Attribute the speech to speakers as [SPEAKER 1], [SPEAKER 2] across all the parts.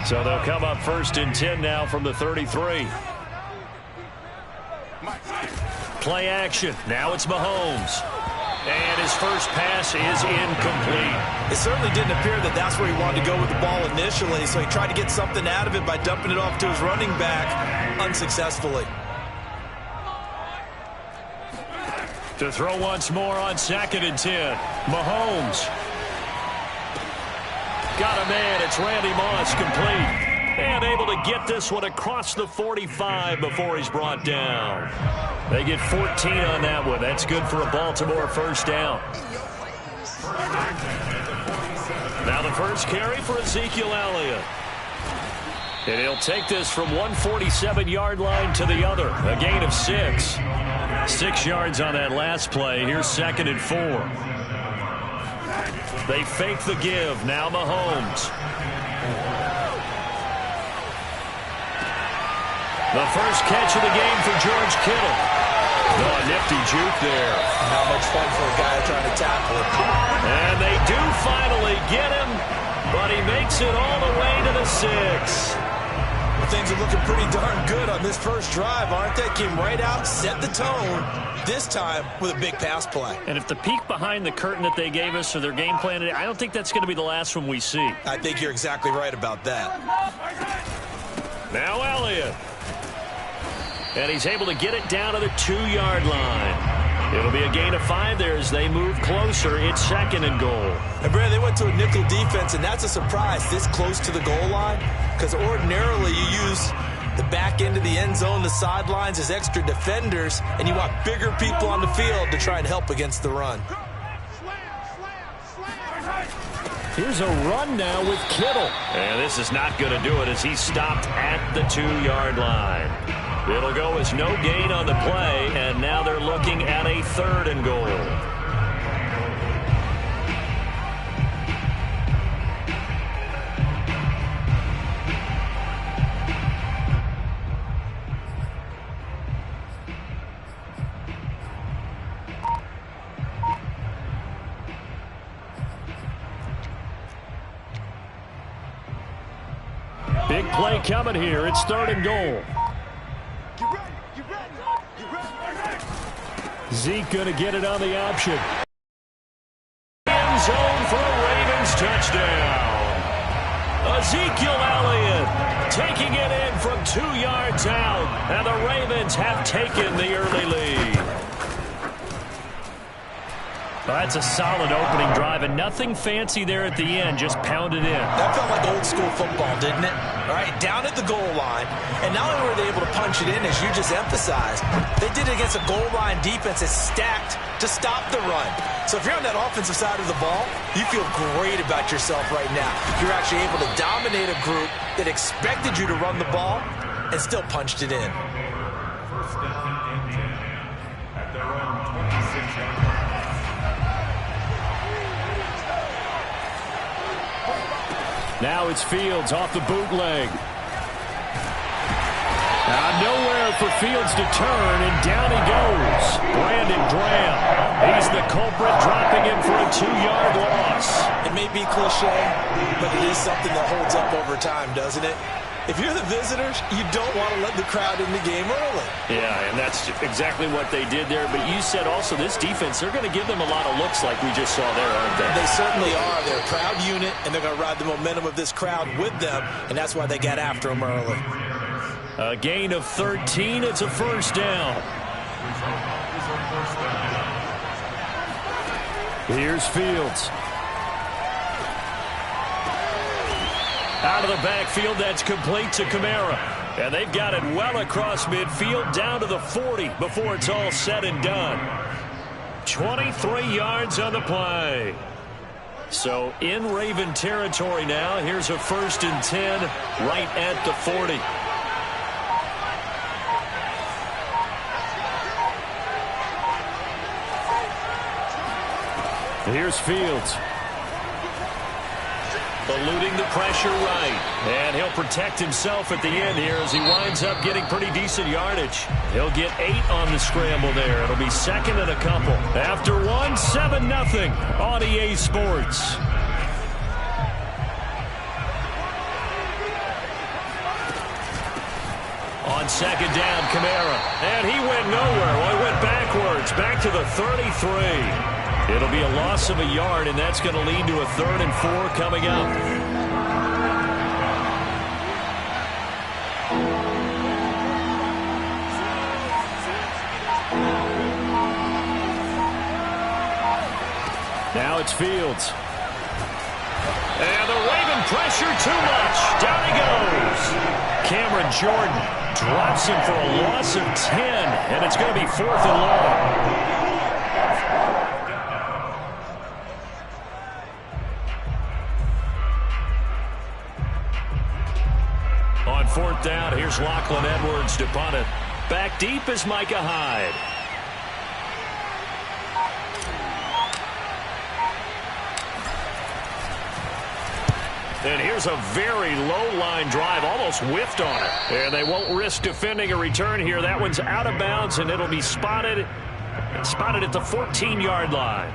[SPEAKER 1] So they'll come up 1st and 10 now from the 33. Play action. Now it's Mahomes. And his first pass is incomplete.
[SPEAKER 2] It certainly didn't appear that that's where he wanted to go with the ball initially, so he tried to get something out of it by dumping it off to his running back unsuccessfully.
[SPEAKER 1] To throw once more on 2nd and 10. Mahomes. Got a man. It's Randy Moss, complete. And able to get this one across the 45 before he's brought down. They get 14 on that one. That's good for a Baltimore first down. Now the first carry for Ezekiel Elliott. And he'll take this from 147-yard line to the other. A gain of 6. 6 yards on that last play. Here's 2nd and 4. They fake the give. Now Mahomes. The first catch of the game for George Kittle. Oh, nifty juke there.
[SPEAKER 2] Not much fun for a guy trying to tackle him.
[SPEAKER 1] And they do finally get him, but he makes it all the way to the 6.
[SPEAKER 2] Things are looking pretty darn good on this first drive, aren't they? Came right out, set the tone, this time with a big pass play.
[SPEAKER 1] And if the peek behind the curtain that they gave us for their game plan, I don't think that's going to be the last one we see.
[SPEAKER 2] I think you're exactly right about that.
[SPEAKER 1] Now Elliott. And he's able to get it down to the 2-yard line. It'll be a gain of 5 there as they move closer. It's 2nd and goal.
[SPEAKER 2] And, Brad, they went to a nickel defense, and that's a surprise this close to the goal line, because ordinarily you use the back end of the end zone, the sidelines as extra defenders, and you want bigger people on the field to try and help against the run.
[SPEAKER 1] Here's a run now with Kittle. And this is not going to do it as he's stopped at the 2-yard line. It'll go as no gain on the play, and now they're looking at a 3rd and goal. Big play coming here. It's 3rd and goal. Zeke going to get it on the option. End zone for a Ravens touchdown. Ezekiel Elliott taking it in from 2 yards out. And the Ravens have taken the early lead. Well, that's a solid opening drive, and nothing fancy there at the end, just pounded in.
[SPEAKER 2] That felt like old school football, didn't it? All right, down at the goal line, and not only were they able to punch it in, as you just emphasized, they did it against a goal line defense that's stacked to stop the run. So if you're on that offensive side of the ball, you feel great about yourself right now. You're actually able to dominate a group that expected you to run the ball and still punched it in.
[SPEAKER 3] At their own 26-yard line.
[SPEAKER 1] Now it's Fields off the bootleg. Nowhere for Fields to turn, and down he goes. Brandon Graham. He's the culprit, dropping him for a 2-yard loss.
[SPEAKER 2] It may be cliche, but it is something that holds up over time, doesn't it? If you're the visitors, you don't want to let the crowd in the game early.
[SPEAKER 1] Yeah, and that's exactly what they did there. But you said also this defense, they're going to give them a lot of looks like we just saw there, aren't they?
[SPEAKER 2] They certainly are. They're a proud unit, and they're going to ride the momentum of this crowd with them, and that's why they got after them early.
[SPEAKER 1] A gain of 13. It's a first down. Here's Fields. Out of the backfield, that's complete to Kamara. And they've got it well across midfield, down to the 40 before it's all said and done. 23 yards on the play. So in Raven territory now. Here's a 1st and 10 right at the 40. Here's Fields. Eluding the pressure right. And he'll protect himself at the end here as he winds up getting pretty decent yardage. He'll get 8 on the scramble there. It'll be 2nd and a couple. After 1, 7-0 on EA Sports. on second down, Kamara. And he went nowhere. Well, he went backwards, back to the 33. It'll be a loss of a yard, and that's going to lead to a 3rd and 4 coming up. Now it's Fields. And the Raven pressure too much. Down he goes. Cameron Jordan drops him for a loss of 10, and it's going to be 4th and long. On 4th down, here's Lachlan Edwards to punt it. Back deep is Micah Hyde. And here's a very low-line drive, almost whiffed on it. And they won't risk defending a return here. That one's out of bounds, and it'll be spotted at the 14-yard line.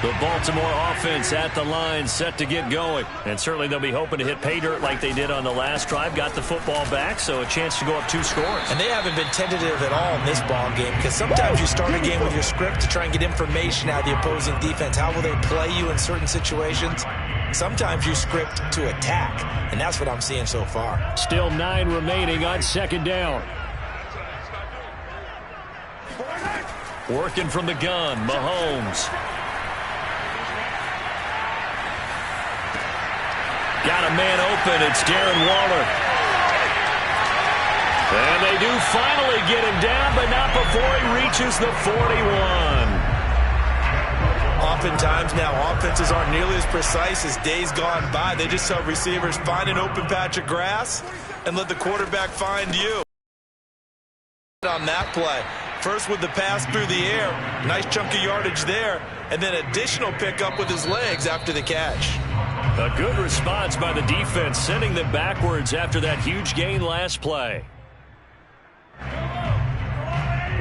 [SPEAKER 1] The Baltimore offense at the line, set to get going. And certainly they'll be hoping to hit pay dirt like they did on the last drive. Got the football back, so a chance to go up 2 scores.
[SPEAKER 2] And they haven't been tentative at all in this ball game, because sometimes you start a game with your script to try and get information out of the opposing defense. How will they play you in certain situations? Sometimes you script to attack, and that's what I'm seeing so far.
[SPEAKER 1] Still 9 remaining on second down. Working from the gun, Mahomes. Got a man open. It's Darren Waller. And they do finally get him down, but not before he reaches the 41.
[SPEAKER 2] Oftentimes now, offenses aren't nearly as precise as days gone by. They just tell receivers, find an open patch of grass and let the quarterback find you. On that play, first with the pass through the air, nice chunk of yardage there, and then additional pickup with his legs after the catch.
[SPEAKER 1] A good response by the defense, sending them backwards after that huge gain last play.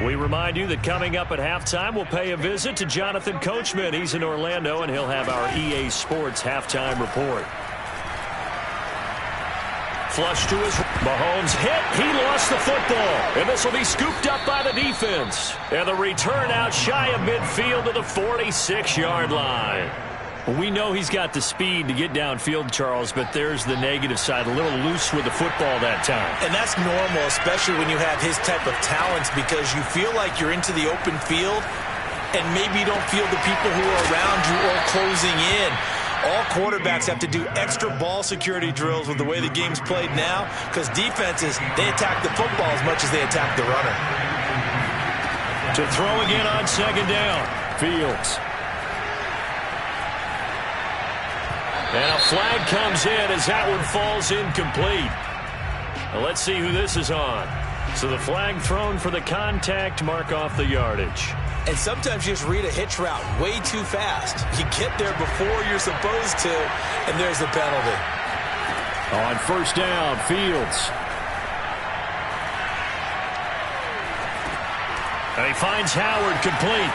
[SPEAKER 1] We remind you that coming up at halftime, we'll pay a visit to Jonathan Coachman. He's in Orlando, and he'll have our EA Sports halftime report. Flush to his Mahomes hit. He lost the football, and this will be scooped up by the defense. And the return out shy of midfield to the 46-yard line. We know he's got the speed to get downfield, Charles, but there's the negative side. A little loose with the football that time.
[SPEAKER 2] And that's normal, especially when you have his type of talents, because you feel like you're into the open field and maybe you don't feel the people who are around you or closing in. All quarterbacks have to do extra ball security drills with the way the game's played now, because defenses, they attack the football as much as they attack the runner.
[SPEAKER 1] To throw again on second down, Fields. And a flag comes in as that one falls incomplete. Now let's see who this is on. So the flag thrown for the contact, mark off the yardage.
[SPEAKER 2] And sometimes you just read a hitch route way too fast. You get there before you're supposed to, and there's the penalty.
[SPEAKER 1] On first down, Fields. And he finds Howard complete.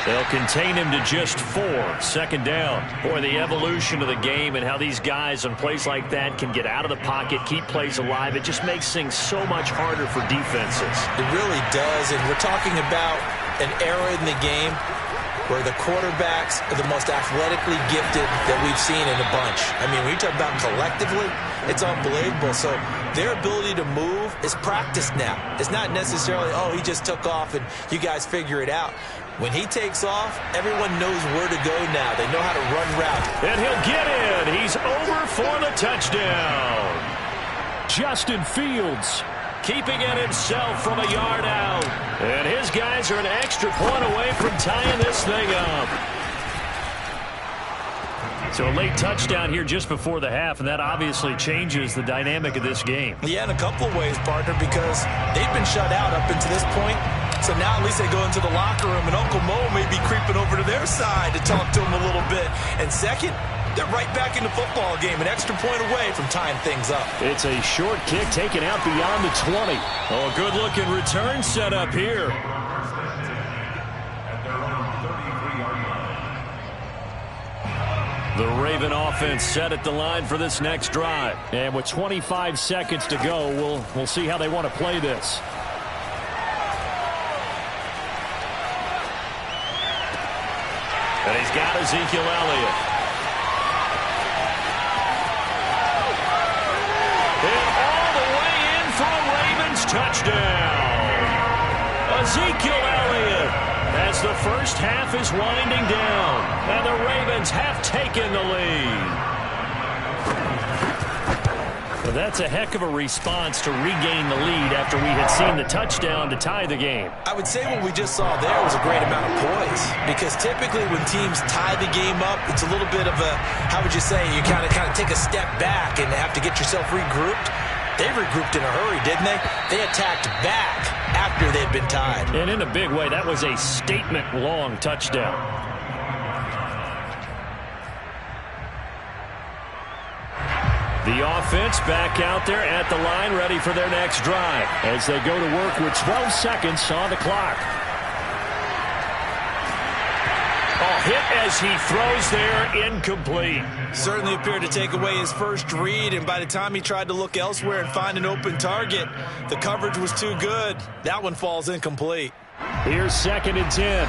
[SPEAKER 1] They'll contain him to just 4. Second down. Boy, the evolution of the game and how these guys on plays like that can get out of the pocket, keep plays alive. It just makes things so much harder for defenses.
[SPEAKER 2] It really does, and we're talking about an era in the game where the quarterbacks are the most athletically gifted that we've seen in a bunch. I mean, when you talk about collectively, it's unbelievable. So their ability to move is practiced now. It's not necessarily, oh, he just took off and you guys figure it out. When he takes off, everyone knows where to go now. They know how to run route.
[SPEAKER 1] And he'll get in. He's over for the touchdown. Justin Fields keeping it himself from a yard out. And his guys are an extra point away from tying this thing up. So a late touchdown here just before the half, and that obviously changes the dynamic of this game.
[SPEAKER 2] Yeah, in a couple of ways, partner, because they've been shut out up until this point. So now at least they go into the locker room, and Uncle Mo may be creeping over to their side to talk to him a little bit. And second, they're right back in the football game, an extra point away from tying things up.
[SPEAKER 1] It's a short kick taken out beyond the 20. Oh, a good-looking return set up here. The Raven offense set at the line for this next drive. And with 25 seconds to go, we'll see how they want to play this. And he's got Ezekiel Elliott. And all the way in for a Ravens touchdown. Ezekiel Elliott, as the first half is winding down, and the Ravens have taken the lead. Well, that's a heck of a response to regain the lead after we had seen the touchdown to tie the game.
[SPEAKER 2] I would say what we just saw there was a great amount of poise, because typically when teams tie the game up, it's a little bit of a, how would you say, you kind of take a step back and have to get yourself regrouped. They regrouped in a hurry, didn't they? They attacked back after they'd been tied.
[SPEAKER 1] And in a big way, that was a statement-long touchdown. The offense back out there at the line, ready for their next drive as they go to work with 12 seconds on the clock. Hit as he throws there, incomplete.
[SPEAKER 2] Certainly appeared to take away his first read, and by the time he tried to look elsewhere and find an open target, the coverage was too good. That one falls incomplete.
[SPEAKER 1] Here's 2nd and 10.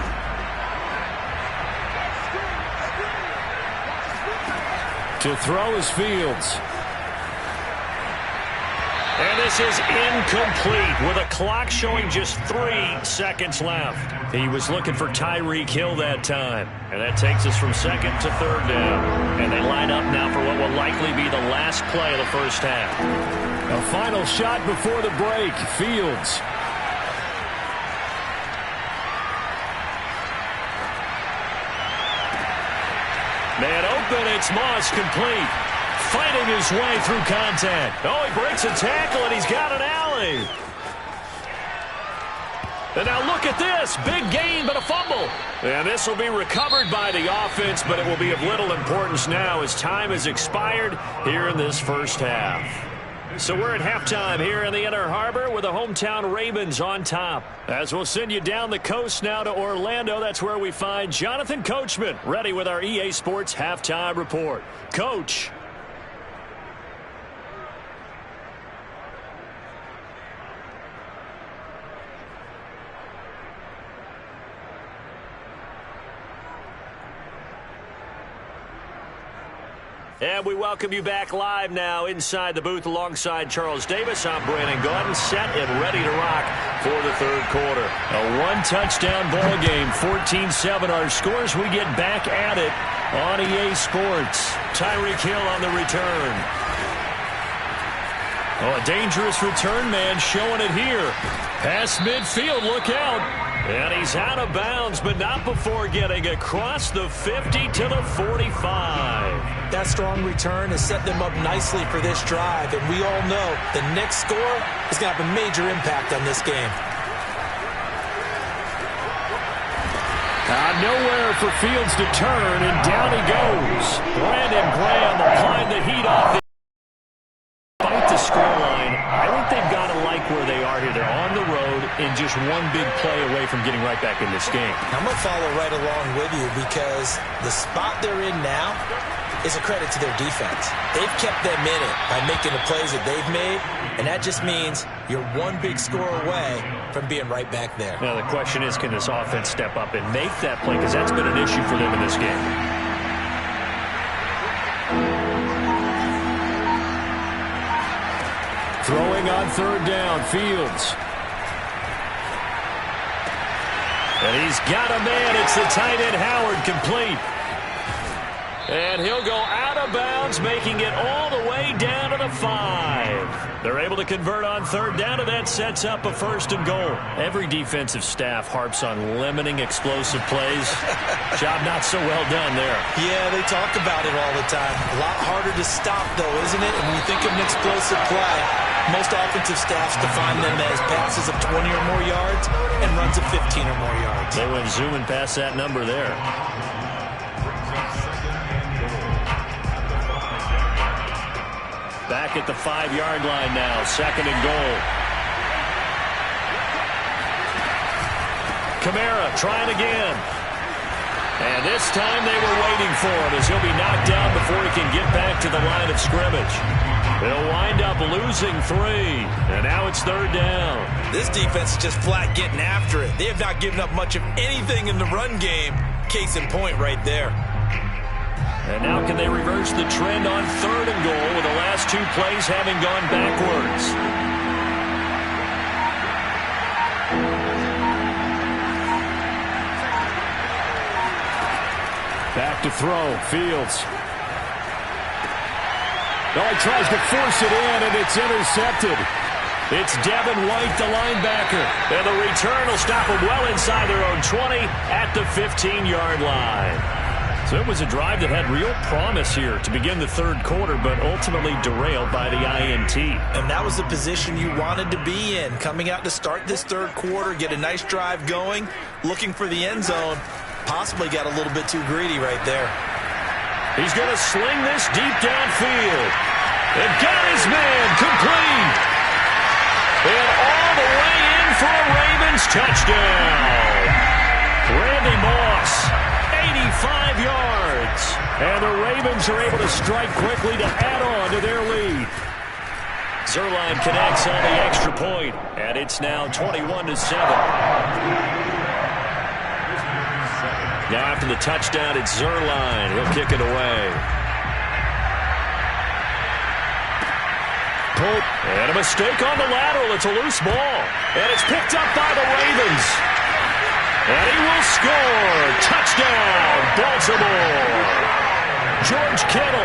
[SPEAKER 1] To throw is Fields. And this is incomplete with a clock showing just 3 seconds left. He was looking for Tyreek Hill that time. And that takes us from 2nd to 3rd down. And they line up now for what will likely be the last play of the first half. A final shot before the break. Fields. Man open, it's Moss, complete. Fighting his way through contact. Oh, he breaks a tackle, and he's got an alley. And now look at this. Big gain, but a fumble. And this will be recovered by the offense, but it will be of little importance now as time has expired here in this first half. So we're at halftime here in the Inner Harbor with the hometown Ravens on top. As we'll send you down the coast now to Orlando, that's where we find Jonathan Coachman ready with our EA Sports Halftime Report. Coach. And we welcome you back live now inside the booth alongside Charles Davis. I'm Brandon Gaudin, set and ready to rock for the third quarter. A one-touchdown ball game, 14-7 our scores. We get back at it on EA Sports. Tyreek Hill on the return. Oh, a dangerous return man showing it here. Past midfield, look out. And he's out of bounds, but not before getting across the 50 to the 45.
[SPEAKER 2] That strong return has set them up nicely for this drive, and we all know the next score is going to have a major impact on this game.
[SPEAKER 1] Nowhere for Fields to turn, and down he goes. Brandon Graham applying the heat off the fight the scoreline. I think they've got to like where they are here. They're on the road and just one big play away from getting right back in this game.
[SPEAKER 2] I'm going to follow right along with you because the spot they're in now is a credit to their defense. They've kept them in it by making the plays that they've made, and that just means you're one big score away from being right back there.
[SPEAKER 1] Now, the question is, can this offense step up and make that play? Because that's been an issue for them in this game. Throwing on third down, Fields. And he's got a man. It's the tight end, Howard, complete. And he'll go out of bounds, making it all the way down to the 5. They're able to convert on third down, and that sets up a 1st and goal. Every defensive staff harps on limiting explosive plays. Job not so well done there.
[SPEAKER 2] Yeah, they talk about it all the time. A lot harder to stop, though, isn't it? And when you think of an explosive play, most offensive staffs define them as passes of 20 or more yards and runs of 15 or more yards.
[SPEAKER 1] They went zooming past that number there. Back at the 5-yard line now, 2nd and goal. Kamara trying again. And this time they were waiting for him as he'll be knocked down before he can get back to the line of scrimmage. They'll wind up losing 3, and now it's 3rd down.
[SPEAKER 2] This defense is just flat getting after it. They have not given up much of anything in the run game. Case in point right there.
[SPEAKER 1] And now can they reverse the trend on 3rd and goal with the last 2 plays having gone backwards? Back to throw. Fields. Oh, he tries to force it in, and it's intercepted. It's Devin White, the linebacker. And the return will stop them well inside their own 20 at the 15-yard line. So it was a drive that had real promise here to begin the 3rd quarter, but ultimately derailed by the INT.
[SPEAKER 2] And that was the position you wanted to be in. Coming out to start this 3rd quarter, get a nice drive going, looking for the end zone. Possibly got a little bit too greedy right there.
[SPEAKER 1] He's going to sling this deep downfield. And got his man complete. And all the way in for a Ravens touchdown. Randy Moss, 85 yards. And the Ravens are able to strike quickly to add on to their lead. Zerline connects on the extra point, and it's now 21-7. Now after the touchdown, it's Zerline. He'll kick it away. Pope, and a mistake on the lateral. It's a loose ball. And it's picked up by the Ravens. And he will score. Touchdown, Baltimore. George Kittle